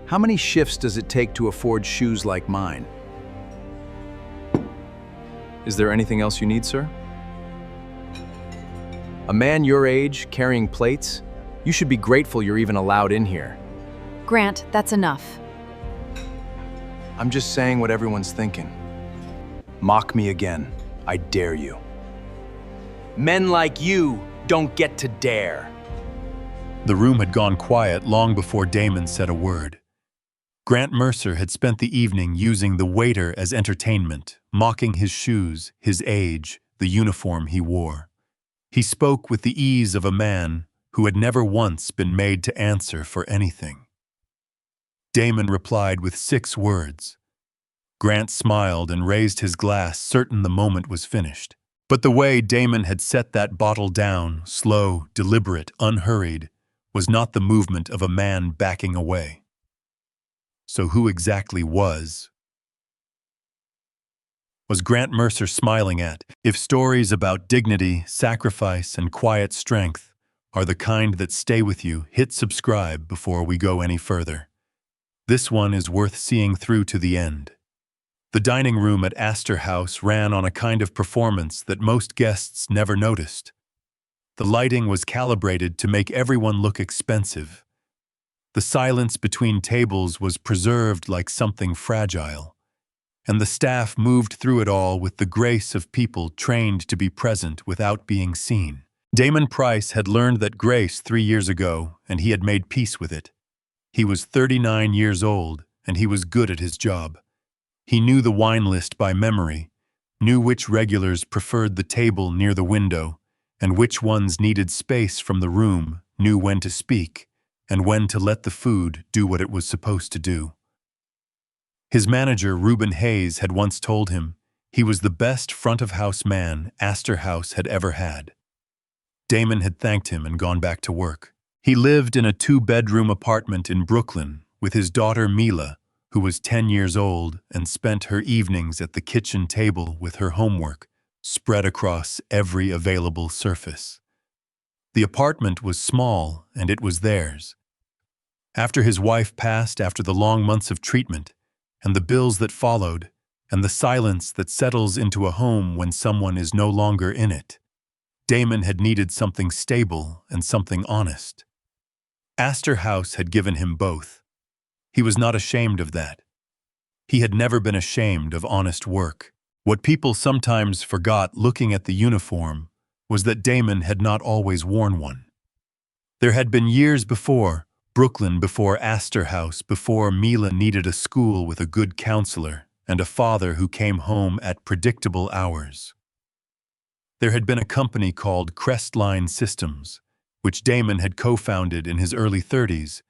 How many shifts does it take to afford shoes like mine? Is there anything else you need, sir? A man your age, carrying plates? You should be grateful you're even allowed in here. Grant, that's enough. I'm just saying what everyone's thinking. Mock me again. I dare you. Men like you don't get to dare. The room had gone quiet long before Damon said a word. Grant Mercer had spent the evening using the waiter as entertainment, mocking his shoes, his age, the uniform he wore. He spoke with the ease of a man who had never once been made to answer for anything. Damon replied with 6 words. Grant smiled and raised his glass, certain the moment was finished. But the way Damon had set that bottle down, slow, deliberate, unhurried, was not the movement of a man backing away. So who exactly was Grant Mercer smiling at? If stories about dignity, sacrifice, and quiet strength are the kind that stay with you, hit subscribe before we go any further. This one is worth seeing through to the end. The dining room at Astor House ran on a kind of performance that most guests never noticed. The lighting was calibrated to make everyone look expensive. The silence between tables was preserved like something fragile, and the staff moved through it all with the grace of people trained to be present without being seen. Damon Price had learned that grace 3 years ago, and he had made peace with it. He was 39 years old, and he was good at his job. He knew the wine list by memory, knew which regulars preferred the table near the window, and which ones needed space from the room, knew when to speak, and when to let the food do what it was supposed to do. His manager, Reuben Hayes, had once told him he was the best front-of-house man Astor House had ever had. Damon had thanked him and gone back to work. He lived in a 2-bedroom apartment in Brooklyn with his daughter Mila, who was 10 years old and spent her evenings at the kitchen table with her homework spread across every available surface. The apartment was small, and it was theirs. After his wife passed, after the long months of treatment, and the bills that followed, and the silence that settles into a home when someone is no longer in it, Damon had needed something stable and something honest. Astor House had given him both. He was not ashamed of that. He had never been ashamed of honest work. What people sometimes forgot looking at the uniform was that Damon had not always worn one. There had been years before, Brooklyn before Astor House, before Mila needed a school with a good counselor and a father who came home at predictable hours. There had been a company called Crestline Systems, which Damon had co-founded in his early 30s,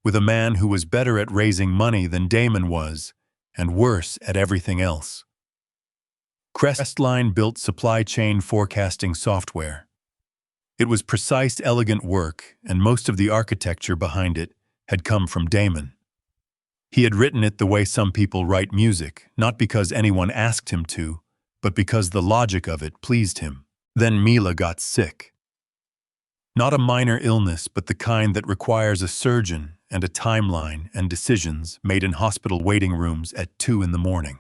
with a man who was better at raising money than Damon was, and worse at everything else. Crestline built supply chain forecasting software. It was precise, elegant work, and most of the architecture behind it had come from Damon. He had written it the way some people write music, not because anyone asked him to, but because the logic of it pleased him. Then Mila got sick. Not a minor illness, but the kind that requires a surgeon and a timeline and decisions made in hospital waiting rooms at 2 in the morning.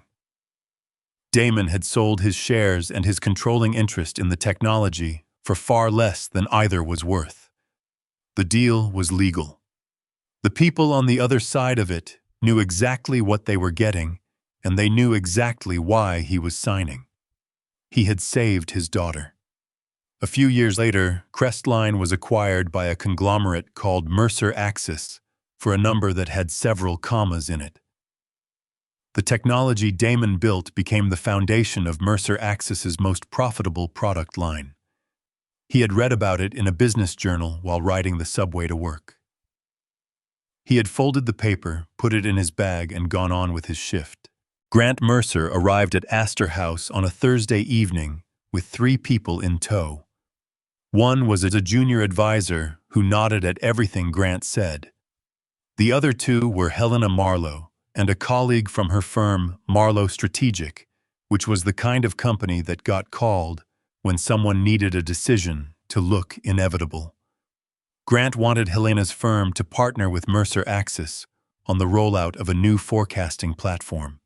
Damon had sold his shares and his controlling interest in the technology for far less than either was worth. The deal was legal. The people on the other side of it knew exactly what they were getting, and they knew exactly why he was signing. He had saved his daughter. A few years later, Crestline was acquired by a conglomerate called Mercer Axis for a number that had several commas in it. The technology Damon built became the foundation of Mercer Axis's most profitable product line. He had read about it in a business journal while riding the subway to work. He had folded the paper, put it in his bag, and gone on with his shift. Grant Mercer arrived at Astor House on a Thursday evening with 3 people in tow. One was a junior advisor who nodded at everything Grant said. The other 2 were Helena Marlowe and a colleague from her firm, Marlowe Strategic, which was the kind of company that got called when someone needed a decision to look inevitable. Grant wanted Helena's firm to partner with Mercer Axis, on the rollout of a new forecasting platform.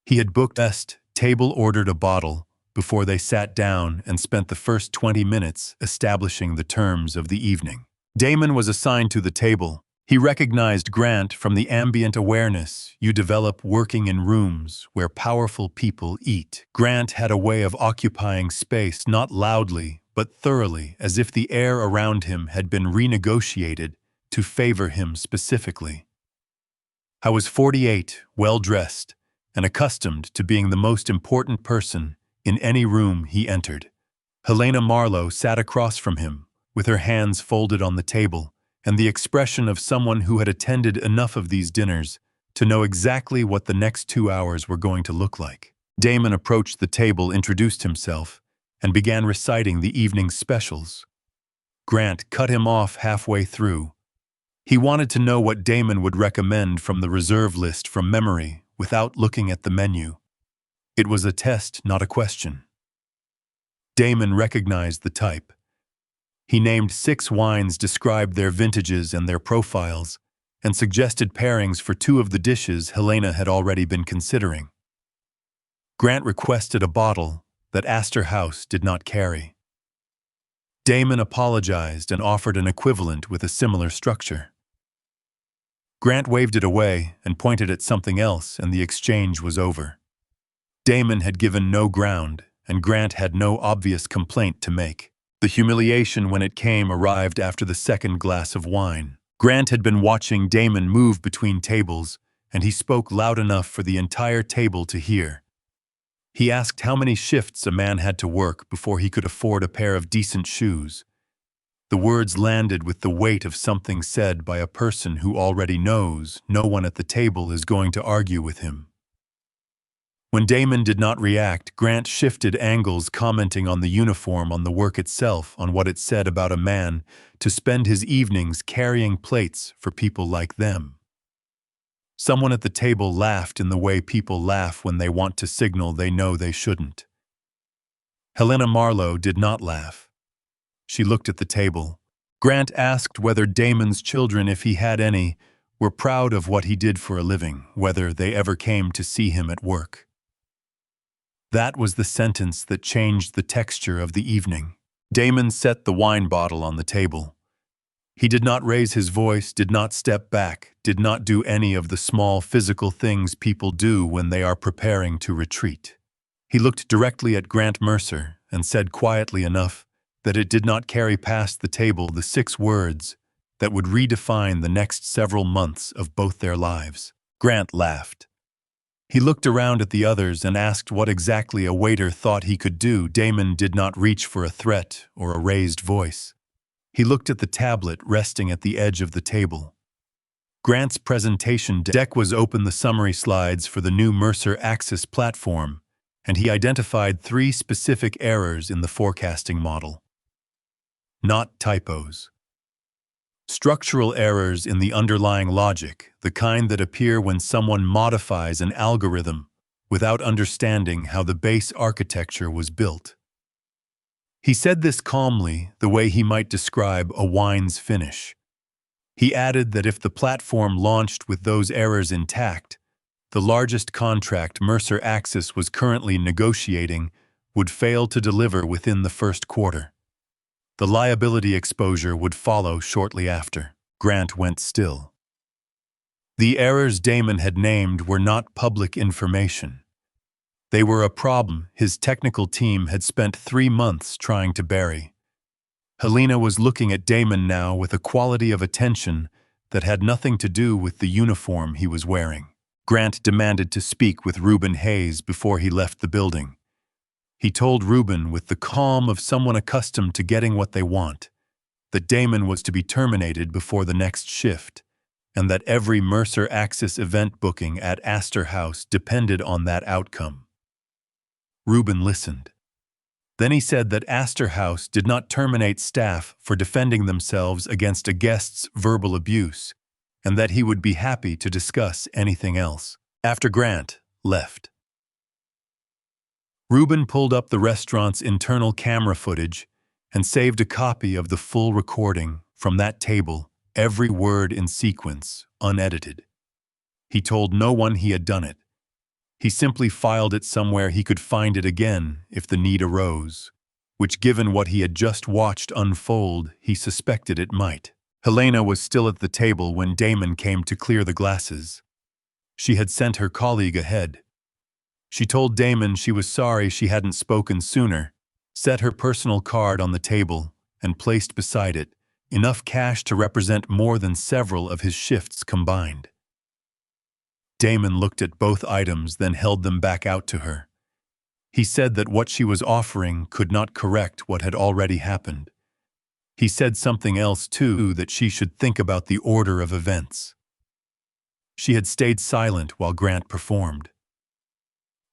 He had booked best, table ordered a bottle before they sat down and spent the first 20 minutes establishing the terms of the evening. Damon was assigned to the table. He recognized Grant from the ambient awareness you develop working in rooms where powerful people eat. Grant had a way of occupying space not loudly, but thoroughly, as if the air around him had been renegotiated to favor him specifically. I was 48, well-dressed, and accustomed to being the most important person in any room he entered. Helena Marlowe sat across from him, with her hands folded on the table, and the expression of someone who had attended enough of these dinners to know exactly what the next 2 hours were going to look like. Damon approached the table, introduced himself, and began reciting the evening's specials. Grant cut him off halfway through. He wanted to know what Damon would recommend from the reserve list from memory without looking at the menu. It was a test, not a question. Damon recognized the type. He named 6 wines, described their vintages and their profiles, and suggested pairings for 2 of the dishes Helena had already been considering. Grant requested a bottle that Astor House did not carry. Damon apologized and offered an equivalent with a similar structure. Grant waved it away and pointed at something else, and the exchange was over. Damon had given no ground, and Grant had no obvious complaint to make. The humiliation when it came arrived after the second glass of wine. Grant had been watching Damon move between tables, and he spoke loud enough for the entire table to hear. He asked how many shifts a man had to work before he could afford a pair of decent shoes. The words landed with the weight of something said by a person who already knows no one at the table is going to argue with him. When Damon did not react, Grant shifted angles, commenting on the uniform, on the work itself, on what it said about a man to spend his evenings carrying plates for people like them. Someone at the table laughed in the way people laugh when they want to signal they know they shouldn't. Helena Marlowe did not laugh. She looked at the table. Grant asked whether Damon's children, if he had any, were proud of what he did for a living, whether they ever came to see him at work. That was the sentence that changed the texture of the evening. Damon set the wine bottle on the table. He did not raise his voice, did not step back, did not do any of the small physical things people do when they are preparing to retreat. He looked directly at Grant Mercer and said quietly enough that it did not carry past the table the 6 words that would redefine the next several months of both their lives. Grant laughed. He looked around at the others and asked what exactly a waiter thought he could do. Damon did not reach for a threat or a raised voice. He looked at the tablet resting at the edge of the table. Grant's presentation deck was open, the summary slides for the new Mercer Axis platform, and he identified 3 specific errors in the forecasting model. Not typos. Structural errors in the underlying logic, the kind that appear when someone modifies an algorithm without understanding how the base architecture was built. He said this calmly, the way he might describe a wine's finish. He added that if the platform launched with those errors intact, the largest contract Mercer Axis was currently negotiating would fail to deliver within the first quarter. The liability exposure would follow shortly after. Grant went still. The errors Damon had named were not public information. They were a problem his technical team had spent 3 months trying to bury. Helena was looking at Damon now with a quality of attention that had nothing to do with the uniform he was wearing. Grant demanded to speak with Reuben Hayes before he left the building. He told Reuben, with the calm of someone accustomed to getting what they want, that Damon was to be terminated before the next shift, and that every Mercer Axis event booking at Astor House depended on that outcome. Reuben listened. Then he said that Astor House did not terminate staff for defending themselves against a guest's verbal abuse, and that he would be happy to discuss anything else after Grant left. Reuben pulled up the restaurant's internal camera footage and saved a copy of the full recording from that table, every word in sequence, unedited. He told no one he had done it. He simply filed it somewhere he could find it again if the need arose, which, given what he had just watched unfold, he suspected it might. Helena was still at the table when Damon came to clear the glasses. She had sent her colleague ahead. She told Damon she was sorry she hadn't spoken sooner, set her personal card on the table, and placed beside it enough cash to represent more than several of his shifts combined. Damon looked at both items, then held them back out to her. He said that what she was offering could not correct what had already happened. He said something else, too, that she should think about the order of events. She had stayed silent while Grant performed.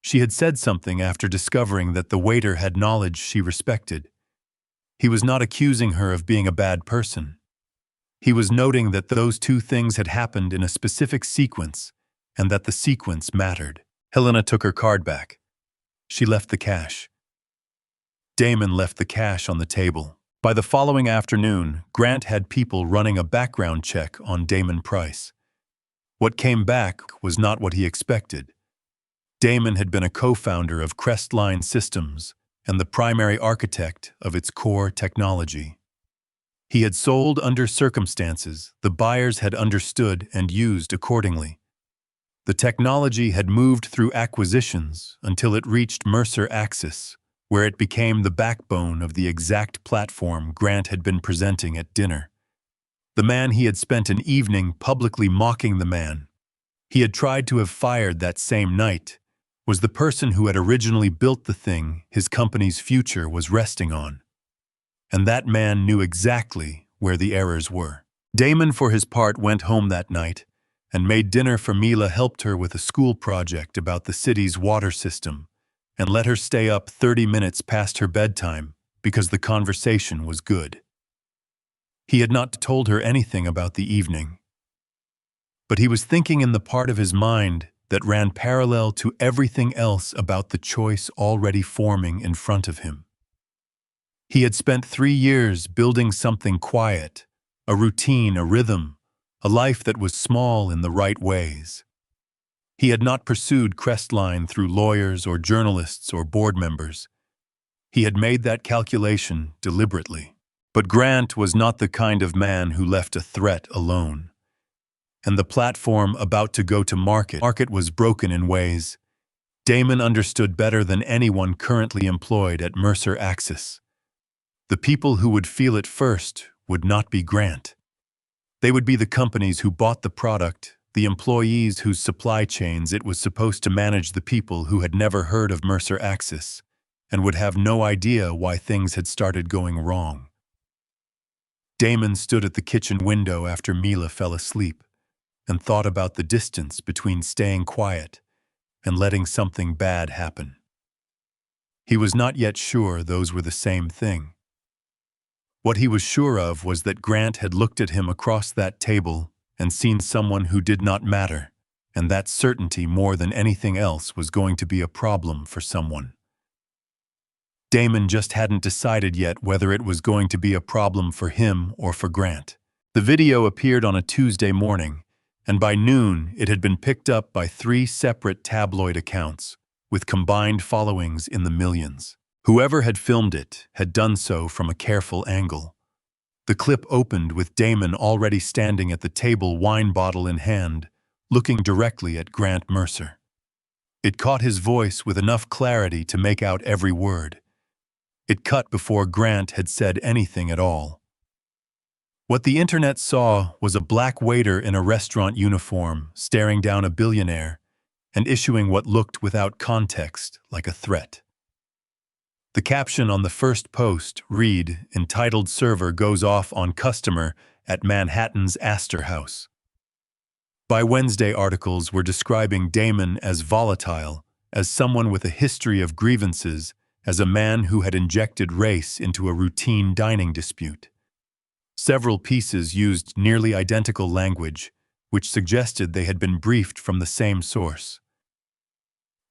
She had said something after discovering that the waiter had knowledge she respected. He was not accusing her of being a bad person. He was noting that those two things had happened in a specific sequence, and that the sequence mattered. Helena took her card back. She left the cash. Damon left the cash on the table. By the following afternoon, Grant had people running a background check on Damon Price. What came back was not what he expected. Damon had been a co-founder of Crestline Systems and the primary architect of its core technology. He had sold under circumstances the buyers had understood and used accordingly. The technology had moved through acquisitions until it reached Mercer Axis, where it became the backbone of the exact platform Grant had been presenting at dinner. The man he had spent an evening publicly mocking the man he had tried to have fired that same night was the person who had originally built the thing his company's future was resting on. And that man knew exactly where the errors were. Damon, for his part, went home that night and made dinner for Mila, helped her with a school project about the city's water system, and let her stay up 30 minutes past her bedtime because the conversation was good. He had not told her anything about the evening, but he was thinking in the part of his mind that ran parallel to everything else about the choice already forming in front of him. He had spent 3 years building something quiet, a routine, a rhythm, a life that was small in the right ways. He had not pursued Crestline through lawyers or journalists or board members. He had made that calculation deliberately. But Grant was not the kind of man who left a threat alone. And the platform about to go to market was broken in ways Damon understood better than anyone currently employed at Mercer Axis. The people who would feel it first would not be Grant. They would be the companies who bought the product, the employees whose supply chains it was supposed to manage, the people who had never heard of Mercer Axis and would have no idea why things had started going wrong. Damon stood at the kitchen window after Mila fell asleep and thought about the distance between staying quiet and letting something bad happen. He was not yet sure those were the same thing. What he was sure of was that Grant had looked at him across that table and seen someone who did not matter, and that certainty more than anything else was going to be a problem for someone. Damon just hadn't decided yet whether it was going to be a problem for him or for Grant. The video appeared on a Tuesday morning, and by noon it had been picked up by 3 separate tabloid accounts, with combined followings in the millions. Whoever had filmed it had done so from a careful angle. The clip opened with Damon already standing at the table, wine bottle in hand, looking directly at Grant Mercer. It caught his voice with enough clarity to make out every word. It cut before Grant had said anything at all. What the internet saw was a black waiter in a restaurant uniform staring down a billionaire and issuing what looked without context like a threat. The caption on the first post read, entitled "Server Goes Off on Customer at Manhattan's Astor House." By Wednesday, articles were describing Damon as volatile, as someone with a history of grievances, as a man who had injected race into a routine dining dispute. Several pieces used nearly identical language, which suggested they had been briefed from the same source.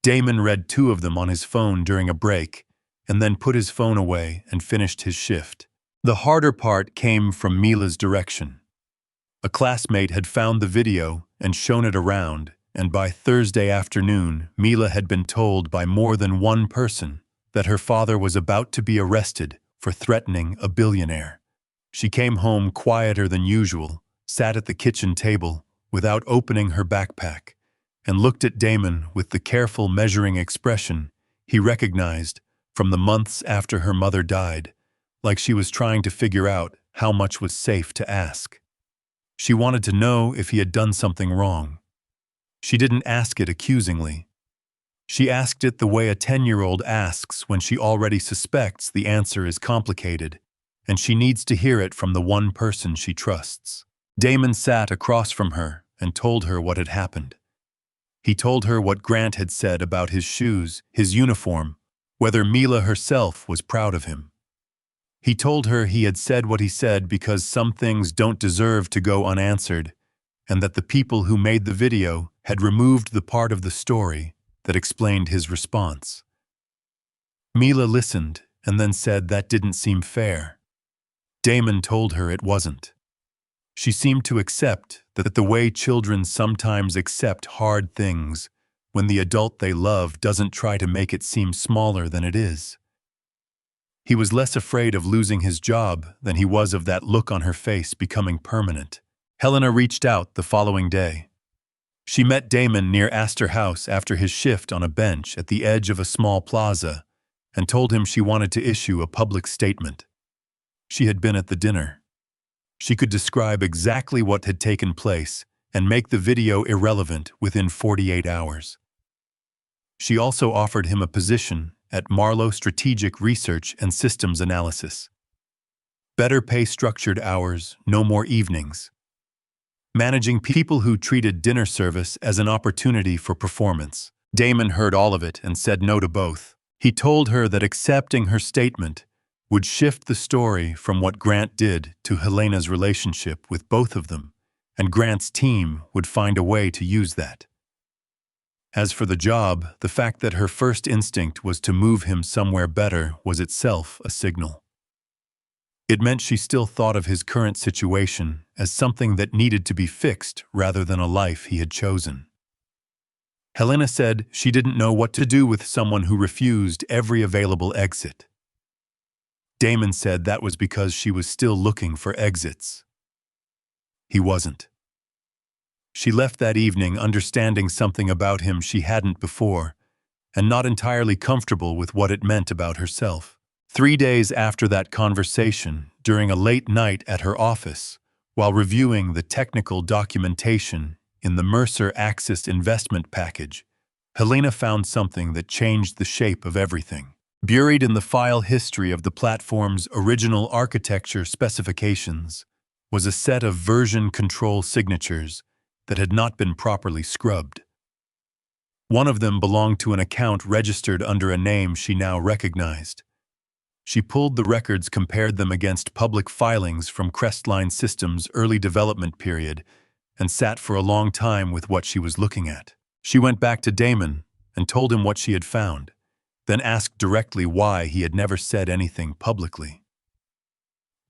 Damon read 2 of them on his phone during a break, and then put his phone away and finished his shift. The harder part came from Mila's direction. A classmate had found the video and shown it around, and by Thursday afternoon, Mila had been told by more than one person that her father was about to be arrested for threatening a billionaire. She came home quieter than usual, sat at the kitchen table without opening her backpack, and looked at Damon with the careful, measuring expression he recognized from the months after her mother died, like she was trying to figure out how much was safe to ask. She wanted to know if he had done something wrong. She didn't ask it accusingly. She asked it the way a 10-year-old asks when she already suspects the answer is complicated, and she needs to hear it from the one person she trusts. Damon sat across from her and told her what had happened. He told her what Grant had said about his shoes, his uniform, whether Mila herself was proud of him. He told her he had said what he said because some things don't deserve to go unanswered, and that the people who made the video had removed the part of the story that explained his response. Mila listened and then said that didn't seem fair. Damon told her it wasn't. She seemed to accept that the way children sometimes accept hard things when the adult they love doesn't try to make it seem smaller than it is. He was less afraid of losing his job than he was of that look on her face becoming permanent. Helena reached out the following day. She met Damon near Astor House after his shift on a bench at the edge of a small plaza and told him she wanted to issue a public statement. She had been at the dinner. She could describe exactly what had taken place and make the video irrelevant within 48 hours. She also offered him a position at Marlowe Strategic Research and Systems Analysis. Better pay, structured hours, no more evenings. Managing people who treated dinner service as an opportunity for performance. Damon heard all of it and said no to both. He told her that accepting her statement would shift the story from what Grant did to Helena's relationship with both of them, and Grant's team would find a way to use that. As for the job, the fact that her first instinct was to move him somewhere better was itself a signal. It meant she still thought of his current situation as something that needed to be fixed rather than a life he had chosen. Helena said she didn't know what to do with someone who refused every available exit. Damon said that was because she was still looking for exits. He wasn't. She left that evening understanding something about him she hadn't before, and not entirely comfortable with what it meant about herself. 3 days after that conversation, during a late night at her office, while reviewing the technical documentation in the Mercer Axis investment package, Helena found something that changed the shape of everything. Buried in the file history of the platform's original architecture specifications was a set of version control signatures that had not been properly scrubbed. One of them belonged to an account registered under a name she now recognized. She pulled the records, compared them against public filings from Crestline Systems' early development period, and sat for a long time with what she was looking at. She went back to Damon and told him what she had found, then asked directly why he had never said anything publicly.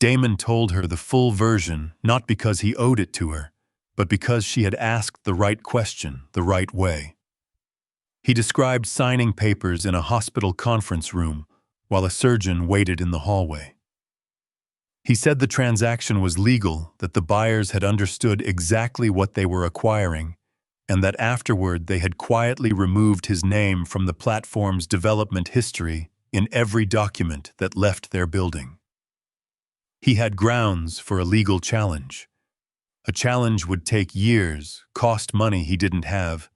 Damon told her the full version, not because he owed it to her, but because she had asked the right question the right way. He described signing papers in a hospital conference room while a surgeon waited in the hallway. He said the transaction was legal, that the buyers had understood exactly what they were acquiring, and that afterward they had quietly removed his name from the platform's development history in every document that left their building. He had grounds for a legal challenge. A challenge would take years, cost money he didn't have,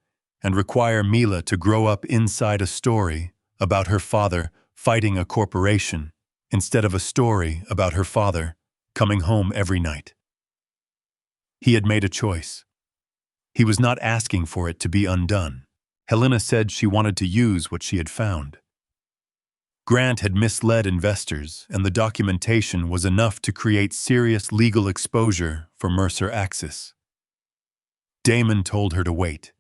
and require Mila to grow up inside a story about her father fighting a corporation instead of a story about her father coming home every night. He had made a choice. He was not asking for it to be undone. Helena said she wanted to use what she had found. Grant had misled investors, and the documentation was enough to create serious legal exposure for Mercer Axis. Damon told her to wait.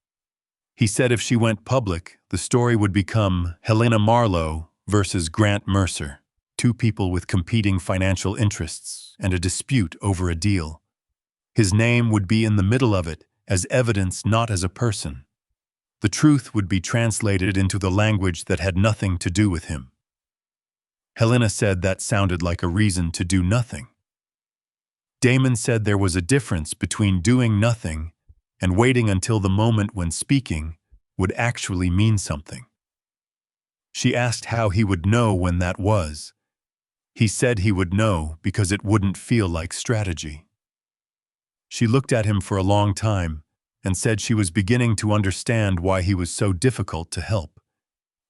He said if she went public, the story would become Helena Marlowe versus Grant Mercer, two people with competing financial interests and a dispute over a deal. His name would be in the middle of it, as evidence, not as a person. The truth would be translated into the language that had nothing to do with him. Helena said that sounded like a reason to do nothing. Damon said there was a difference between doing nothing and waiting until the moment when speaking would actually mean something. She asked how he would know when that was. He said he would know because it wouldn't feel like strategy. She looked at him for a long time and said she was beginning to understand why he was so difficult to help.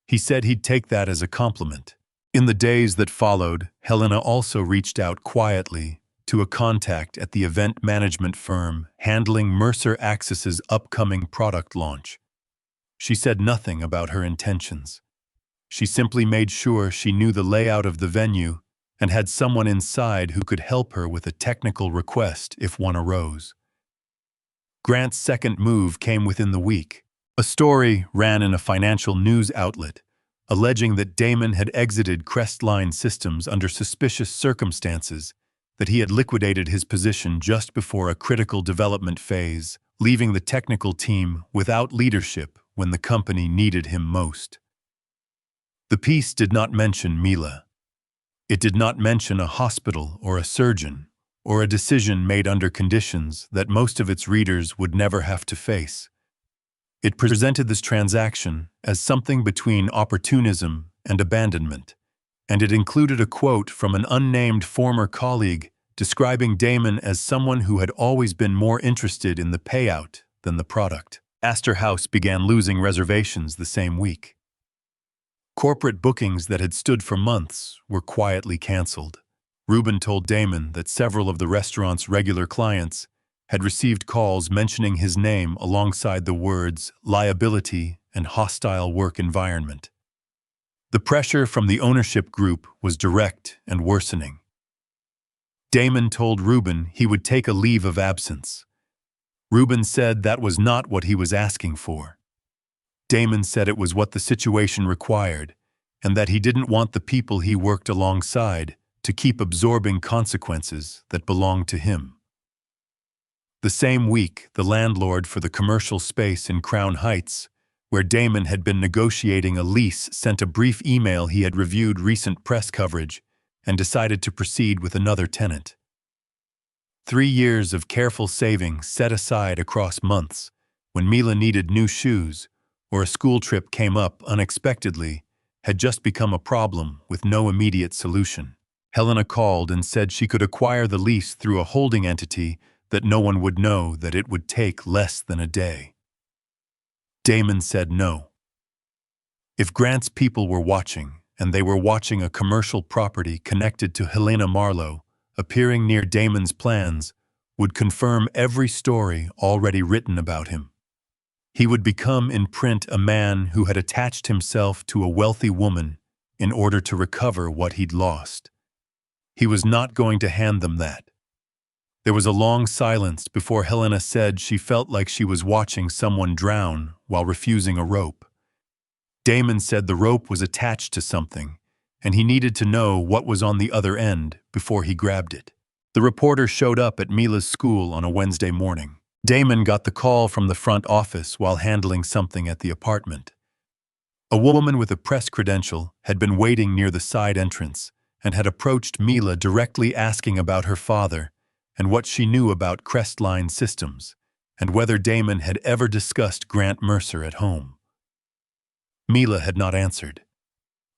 He said he'd take that as a compliment. In the days that followed, Helena also reached out quietly to a contact at the event management firm handling Mercer Access's upcoming product launch. She said nothing about her intentions. She simply made sure she knew the layout of the venue and had someone inside who could help her with a technical request if one arose. Grant's second move came within the week. A story ran in a financial news outlet, alleging that Damon had exited Crestline Systems under suspicious circumstances, that he had liquidated his position just before a critical development phase, leaving the technical team without leadership when the company needed him most. The piece did not mention Mila. It did not mention a hospital or a surgeon, or a decision made under conditions that most of its readers would never have to face. It presented this transaction as something between opportunism and abandonment, and it included a quote from an unnamed former colleague describing Damon as someone who had always been more interested in the payout than the product. Astor House began losing reservations the same week. Corporate bookings that had stood for months were quietly canceled. Rubin told Damon that several of the restaurant's regular clients had received calls mentioning his name alongside the words liability and hostile work environment. The pressure from the ownership group was direct and worsening. Damon told Rubin he would take a leave of absence. Rubin said that was not what he was asking for. Damon said it was what the situation required, and that he didn't want the people he worked alongside to keep absorbing consequences that belonged to him. The same week, the landlord for the commercial space in Crown Heights, where Damon had been negotiating a lease, sent a brief email he had reviewed recent press coverage and decided to proceed with another tenant. 3 years of careful saving set aside across months, when Mila needed new shoes or a school trip came up unexpectedly, had just become a problem with no immediate solution. Helena called and said she could acquire the lease through a holding entity that no one would know, that it would take less than a day. Damon said no. If Grant's people were watching, and they were watching a commercial property connected to Helena Marlowe, appearing near Damon's plans, would confirm every story already written about him. He would become in print a man who had attached himself to a wealthy woman in order to recover what he'd lost. He was not going to hand them that. There was a long silence before Helena said she felt like she was watching someone drown while refusing a rope. Damon said the rope was attached to something, and he needed to know what was on the other end before he grabbed it. The reporter showed up at Mila's school on a Wednesday morning. Damon got the call from the front office while handling something at the apartment. A woman with a press credential had been waiting near the side entrance and had approached Mila directly asking about her father and what she knew about Crestline Systems, and whether Damon had ever discussed Grant Mercer at home. Mila had not answered.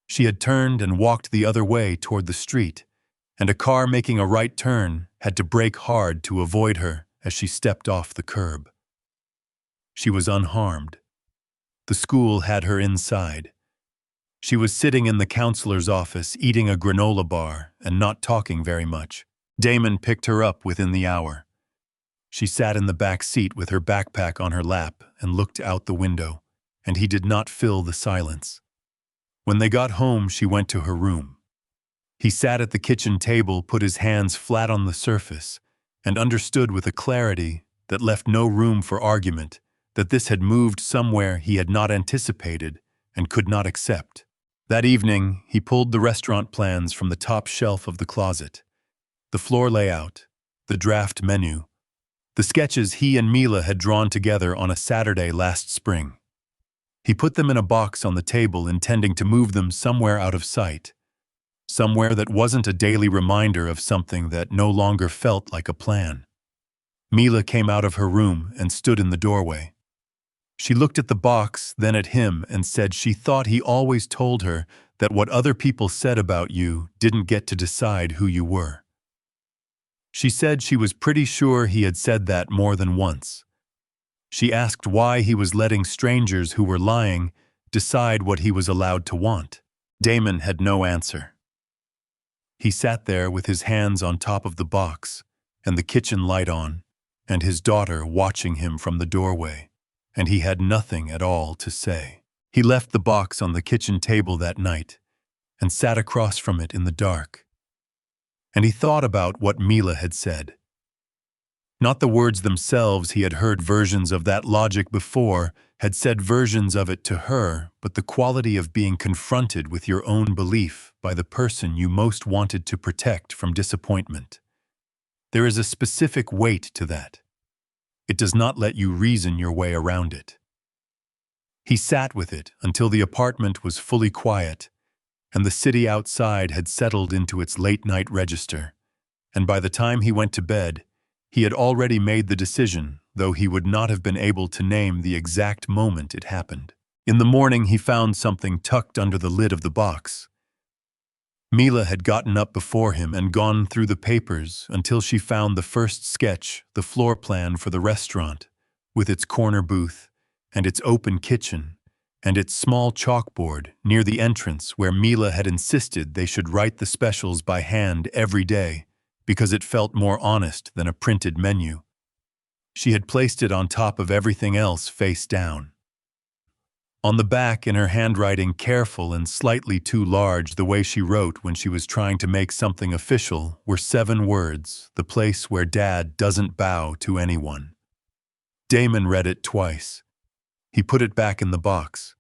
She had turned and walked the other way toward the street, and a car making a right turn had to brake hard to avoid her as she stepped off the curb. She was unharmed. The school had her inside. She was sitting in the counselor's office eating a granola bar and not talking very much. Damon picked her up within the hour. She sat in the back seat with her backpack on her lap and looked out the window, and he did not fill the silence. When they got home, she went to her room. He sat at the kitchen table, put his hands flat on the surface, and understood with a clarity that left no room for argument that this had moved somewhere he had not anticipated and could not accept. That evening, he pulled the restaurant plans from the top shelf of the closet. The floor layout, the draft menu, The sketches he and Mila had drawn together on a Saturday last spring. He put them in a box on the table, intending to move them somewhere out of sight, somewhere that wasn't a daily reminder of something that no longer felt like a plan. Mila came out of her room and stood in the doorway. She looked at the box, then at him, and said she thought he always told her that what other people said about you didn't get to decide who you were. She said she was pretty sure he had said that more than once. She asked why he was letting strangers who were lying decide what he was allowed to want. Damon had no answer. He sat there with his hands on top of the box and the kitchen light on, and his daughter watching him from the doorway, and he had nothing at all to say. He left the box on the kitchen table that night and sat across from it in the dark. And he thought about what Mila had said. Not the words themselves, he had heard versions of that logic before, had said versions of it to her, but the quality of being confronted with your own belief by the person you most wanted to protect from disappointment. There is a specific weight to that. It does not let you reason your way around it. He sat with it until the apartment was fully quiet, and the city outside had settled into its late-night register, and by the time he went to bed, he had already made the decision, though he would not have been able to name the exact moment it happened. In the morning, he found something tucked under the lid of the box. Mila had gotten up before him and gone through the papers until she found the first sketch, the floor plan for the restaurant, with its corner booth and its open kitchen and its small chalkboard near the entrance where Mila had insisted they should write the specials by hand every day, because it felt more honest than a printed menu. She had placed it on top of everything else face down. On the back, in her handwriting, careful and slightly too large the way she wrote when she was trying to make something official, were 7 words, the place where Dad doesn't bow to anyone. Damon read it twice. He put it back in the box.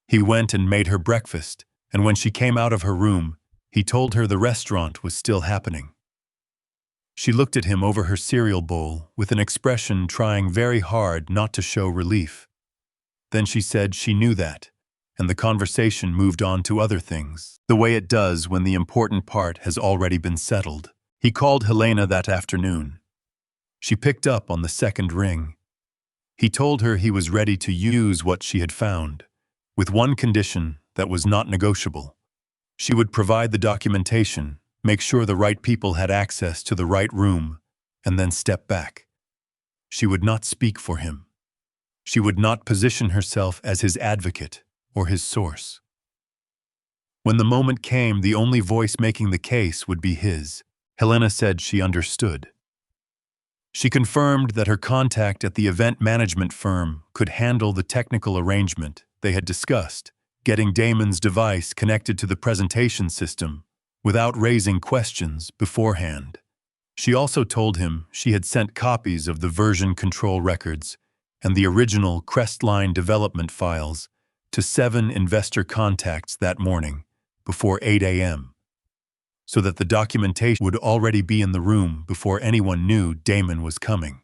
He went and made her breakfast, and when she came out of her room, he told her the restaurant was still happening. She looked at him over her cereal bowl with an expression trying very hard not to show relief. Then she said she knew that, and the conversation moved on to other things, the way it does when the important part has already been settled. He called Helena that afternoon. She picked up on the second ring. He told her he was ready to use what she had found, with one condition that was not negotiable. She would provide the documentation, make sure the right people had access to the right room, and then step back. She would not speak for him. She would not position herself as his advocate or his source. When the moment came, the only voice making the case would be his. Helena said she understood. She confirmed that her contact at the event management firm could handle the technical arrangement they had discussed, getting Damon's device connected to the presentation system without raising questions beforehand. She also told him she had sent copies of the version control records and the original Crestline development files to 7 investor contacts that morning before 8 a.m., so that the documentation would already be in the room before anyone knew Damon was coming.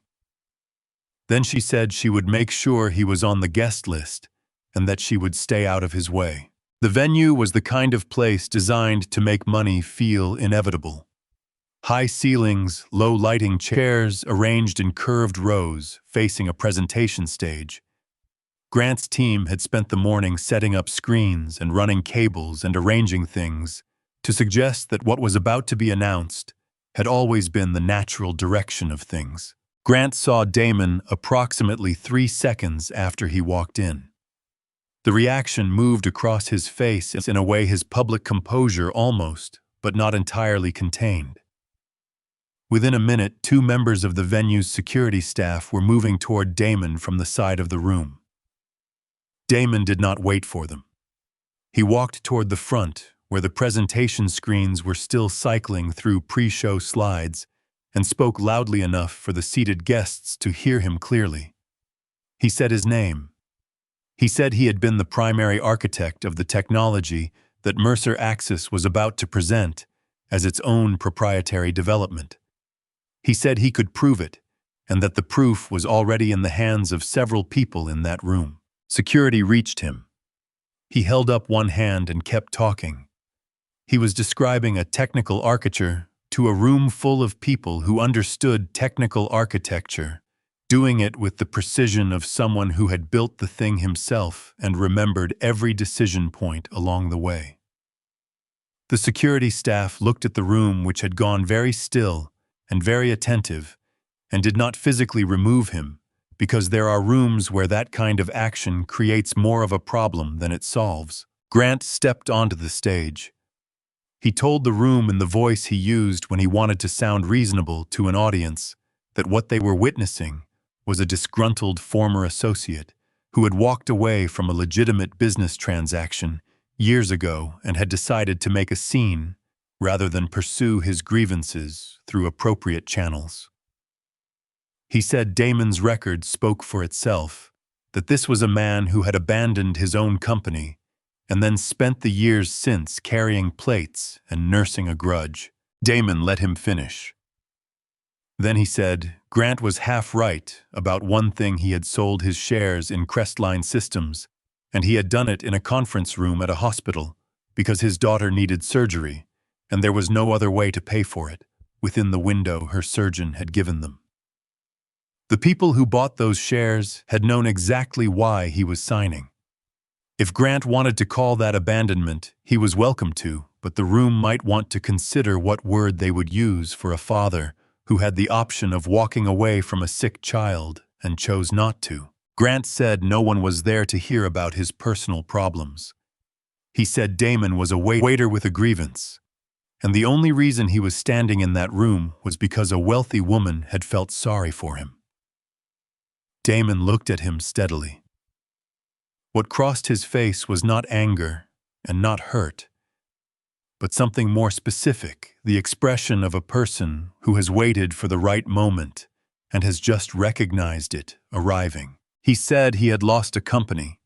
Then she said she would make sure he was on the guest list and that she would stay out of his way. The venue was the kind of place designed to make money feel inevitable. High ceilings, low lighting, chairs arranged in curved rows facing a presentation stage. Grant's team had spent the morning setting up screens and running cables and arranging things to suggest that what was about to be announced had always been the natural direction of things. Grant saw Damon approximately 3 seconds after he walked in. The reaction moved across his face in a way his public composure almost, but not entirely contained. Within a minute, 2 members of the venue's security staff were moving toward Damon from the side of the room. Damon did not wait for them. He walked toward the front, where the presentation screens were still cycling through pre-show slides, and spoke loudly enough for the seated guests to hear him clearly. He said his name. He said he had been the primary architect of the technology that Mercer Axis was about to present as its own proprietary development. He said he could prove it, and that the proof was already in the hands of several people in that room. Security reached him. He held up one hand and kept talking. He was describing a technical architecture to a room full of people who understood technical architecture, doing it with the precision of someone who had built the thing himself and remembered every decision point along the way. The security staff looked at the room, which had gone very still and very attentive, and did not physically remove him, because there are rooms where that kind of action creates more of a problem than it solves. Grant stepped onto the stage. He told the room in the voice he used when he wanted to sound reasonable to an audience that what they were witnessing was a disgruntled former associate who had walked away from a legitimate business transaction years ago and had decided to make a scene rather than pursue his grievances through appropriate channels. He said Damon's record spoke for itself, that this was a man who had abandoned his own company and then spent the years since carrying plates and nursing a grudge. Damon let him finish. Then he said Grant was half right about one thing: he had sold his shares in Crestline Systems, and he had done it in a conference room at a hospital because his daughter needed surgery, and there was no other way to pay for it within the window her surgeon had given them. The people who bought those shares had known exactly why he was signing. If Grant wanted to call that abandonment, he was welcome to, but the room might want to consider what word they would use for a father who had the option of walking away from a sick child and chose not to. Grant said no one was there to hear about his personal problems. He said Damon was a waiter with a grievance, and the only reason he was standing in that room was because a wealthy woman had felt sorry for him. Damon looked at him steadily. What crossed his face was not anger and not hurt, but something more specific, the expression of a person who has waited for the right moment and has just recognized it arriving. He said he had lost a company.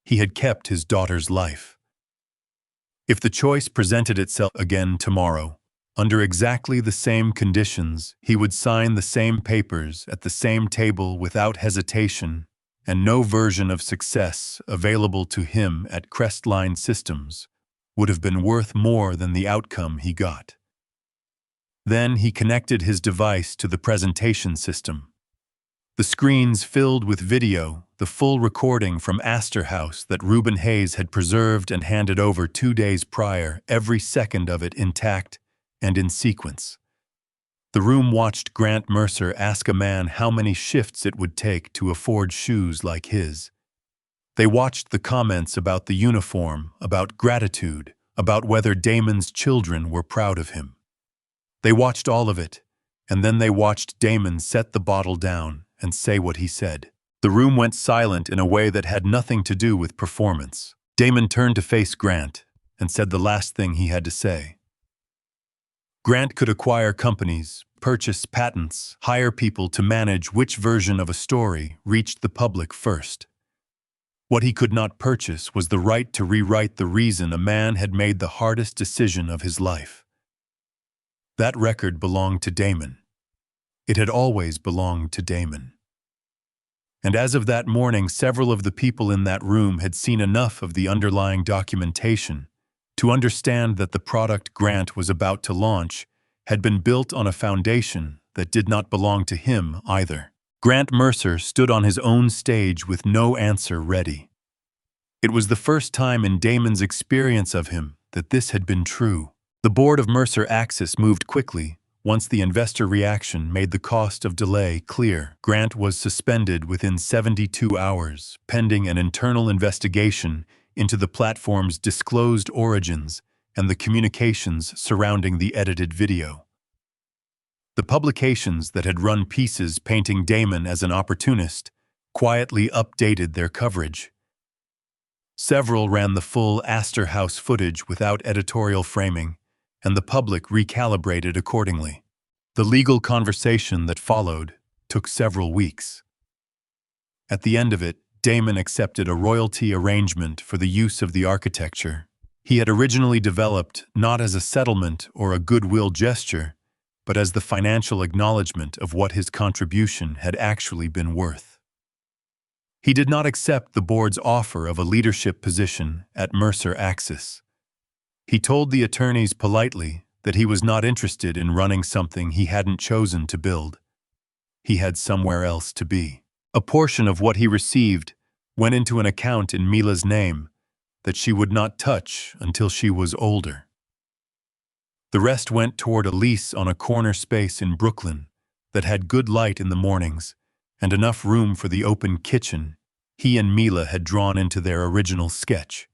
He had kept his daughter's life. If the choice presented itself again tomorrow, under exactly the same conditions, he would sign the same papers at the same table without hesitation, and no version of success available to him at Crestline Systems would have been worth more than the outcome he got. Then he connected his device to the presentation system. The screens filled with video, the full recording from Astor House that Reuben Hayes had preserved and handed over 2 days prior, every second of it intact and in sequence. The room watched Grant Mercer ask a man how many shifts it would take to afford shoes like his. They watched the comments about the uniform, about gratitude, about whether Damon's children were proud of him. They watched all of it, and then they watched Damon set the bottle down and say what he said. The room went silent in a way that had nothing to do with performance. Damon turned to face Grant and said the last thing he had to say. Grant could acquire companies, purchase patents, hire people to manage which version of a story reached the public first. What he could not purchase was the right to rewrite the reason a man had made the hardest decision of his life. That record belonged to Damon. It had always belonged to Damon. And as of that morning, several of the people in that room had seen enough of the underlying documentation to understand that the product Grant was about to launch had been built on a foundation that did not belong to him either. Grant Mercer stood on his own stage with no answer ready. It was the first time in Damon's experience of him that this had been true. The board of Mercer Axis moved quickly. Once the investor reaction made the cost of delay clear, Grant was suspended within 72 hours, pending an internal investigation into the platform's disclosed origins and the communications surrounding the edited video. The publications that had run pieces painting Damon as an opportunist quietly updated their coverage. Several ran the full Astor House footage without editorial framing, and the public recalibrated accordingly. The legal conversation that followed took several weeks. At the end of it, Damon accepted a royalty arrangement for the use of the architecture he had originally developed, not as a settlement or a goodwill gesture, but as the financial acknowledgement of what his contribution had actually been worth. He did not accept the board's offer of a leadership position at Mercer Axis. He told the attorneys politely that he was not interested in running something he hadn't chosen to build. He had somewhere else to be. A portion of what he received went into an account in Mila's name that she would not touch until she was older. The rest went toward a lease on a corner space in Brooklyn that had good light in the mornings and enough room for the open kitchen he and Mila had drawn into their original sketch.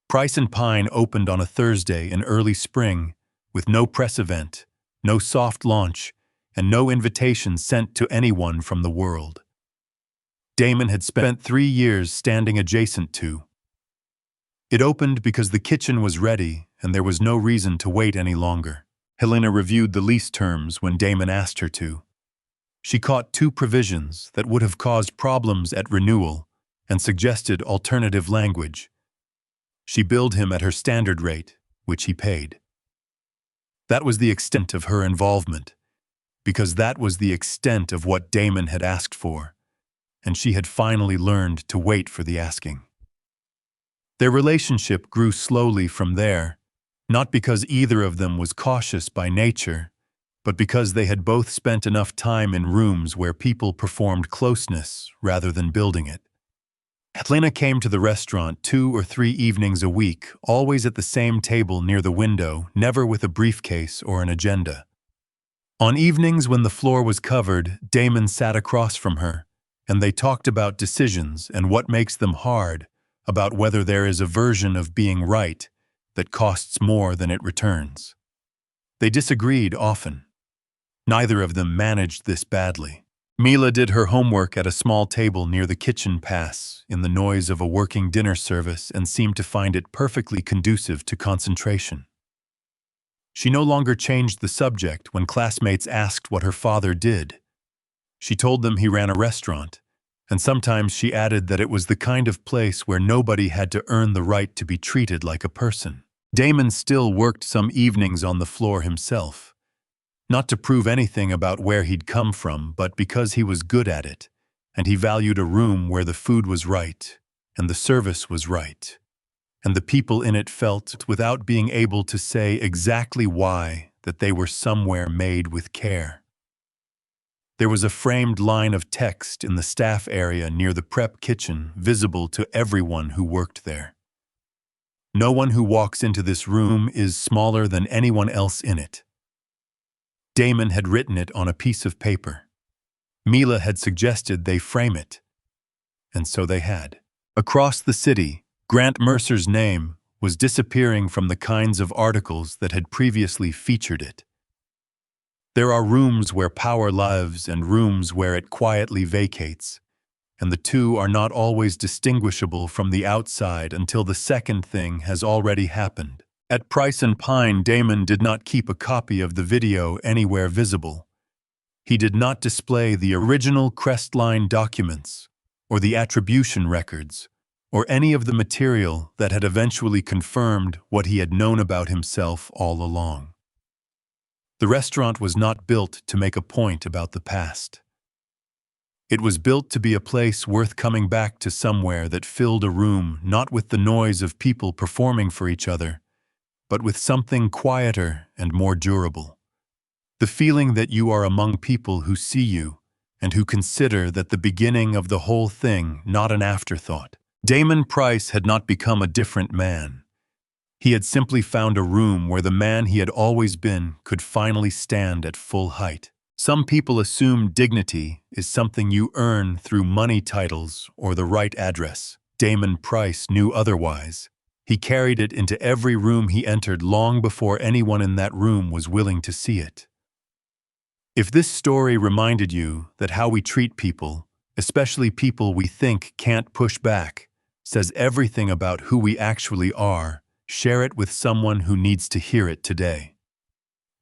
Price and Pine opened on a Thursday in early spring with no press event, no soft launch, and no invitation sent to anyone from the world. Damon had spent 3 years standing adjacent to. It opened because the kitchen was ready and there was no reason to wait any longer. Helena reviewed the lease terms when Damon asked her to. She caught 2 provisions that would have caused problems at renewal and suggested alternative language. She billed him at her standard rate, which he paid. That was the extent of her involvement, because that was the extent of what Damon had asked for, and she had finally learned to wait for the asking. Their relationship grew slowly from there, not because either of them was cautious by nature, but because they had both spent enough time in rooms where people performed closeness rather than building it. Helena came to the restaurant 2 or 3 evenings a week, always at the same table near the window, never with a briefcase or an agenda. On evenings when the floor was covered, Damon sat across from her, and they talked about decisions and what makes them hard, about whether there is a version of being right that costs more than it returns. They disagreed often. Neither of them managed this badly. Mila did her homework at a small table near the kitchen pass in the noise of a working dinner service and seemed to find it perfectly conducive to concentration. She no longer changed the subject when classmates asked what her father did. She told them he ran a restaurant, and sometimes she added that it was the kind of place where nobody had to earn the right to be treated like a person. Damon still worked some evenings on the floor himself. Not to prove anything about where he'd come from, but because he was good at it, and he valued a room where the food was right, and the service was right, and the people in it felt, without being able to say exactly why, that they were somewhere made with care. There was a framed line of text in the staff area near the prep kitchen, visible to everyone who worked there. No one who walks into this room is smaller than anyone else in it. Damon had written it on a piece of paper. Mila had suggested they frame it. And so they had. Across the city, Grant Mercer's name was disappearing from the kinds of articles that had previously featured it. There are rooms where power lives and rooms where it quietly vacates, and the two are not always distinguishable from the outside until the second thing has already happened. At Price and Pine, Damon did not keep a copy of the video anywhere visible. He did not display the original Crestline documents, or the attribution records, or any of the material that had eventually confirmed what he had known about himself all along. The restaurant was not built to make a point about the past. It was built to be a place worth coming back to, somewhere that filled a room not with the noise of people performing for each other, but with something quieter and more durable. The feeling that you are among people who see you and who consider that the beginning of the whole thing, not an afterthought. Damon Price had not become a different man. He had simply found a room where the man he had always been could finally stand at full height. Some people assume dignity is something you earn through money, titles, or the right address. Damon Price knew otherwise. He carried it into every room he entered long before anyone in that room was willing to see it. If this story reminded you that how we treat people, especially people we think can't push back, says everything about who we actually are, share it with someone who needs to hear it today.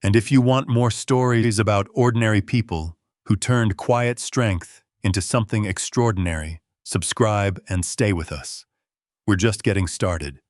And if you want more stories about ordinary people who turned quiet strength into something extraordinary, subscribe and stay with us. We're just getting started.